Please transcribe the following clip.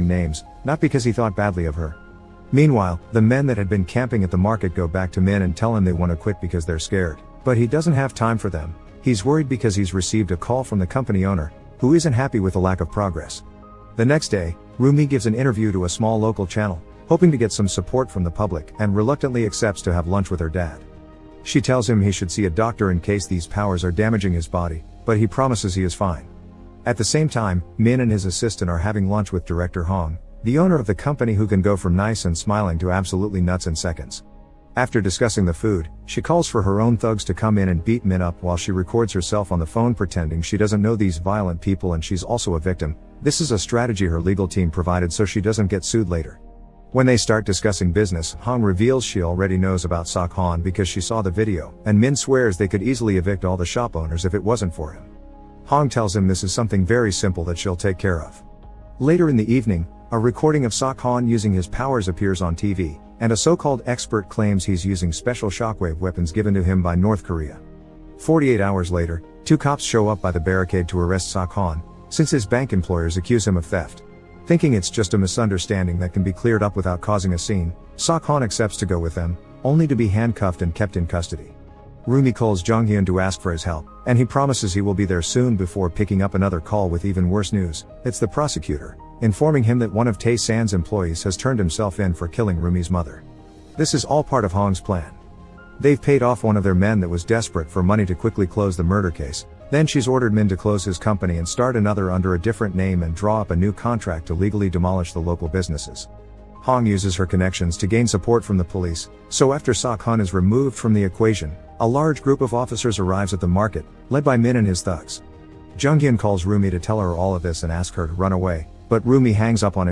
names, not because he thought badly of her. Meanwhile, the men that had been camping at the market go back to Min and tell him they want to quit because they're scared. But he doesn't have time for them. He's worried because he's received a call from the company owner, who isn't happy with the lack of progress. The next day, Rumi gives an interview to a small local channel, hoping to get some support from the public, and reluctantly accepts to have lunch with her dad. She tells him he should see a doctor in case these powers are damaging his body, but he promises he is fine. At the same time, Min and his assistant are having lunch with director Hong, the owner of the company, who can go from nice and smiling to absolutely nuts in seconds. After discussing the food, she calls for her own thugs to come in and beat Min up while she records herself on the phone pretending she doesn't know these violent people and she's also a victim. This is a strategy her legal team provided so she doesn't get sued later. When they start discussing business, Hong reveals she already knows about Sok-Han because she saw the video, and Min swears they could easily evict all the shop owners if it wasn't for him. Hong tells him this is something very simple that she'll take care of. Later in the evening, a recording of Sok-Han using his powers appears on TV, and a so-called expert claims he's using special shockwave weapons given to him by North Korea. 48 hours later, 2 cops show up by the barricade to arrest Sok-Han, since his bank employers accuse him of theft. Thinking it's just a misunderstanding that can be cleared up without causing a scene, Sok-Han accepts to go with them, only to be handcuffed and kept in custody. Rumi calls Jung-hyun to ask for his help, and he promises he will be there soon before picking up another call with even worse news. It's the prosecutor, informing him that one of Tae-san's employees has turned himself in for killing Rumi's mother. This is all part of Hong's plan. They've paid off one of their men that was desperate for money to quickly close the murder case. Then she's ordered Min to close his company and start another under a different name and draw up a new contract to legally demolish the local businesses. Hong uses her connections to gain support from the police, so after Sok-Han is removed from the equation, a large group of officers arrives at the market, led by Min and his thugs. Jung-hyun calls Rumi to tell her all of this and ask her to run away, but Rumi hangs up on him.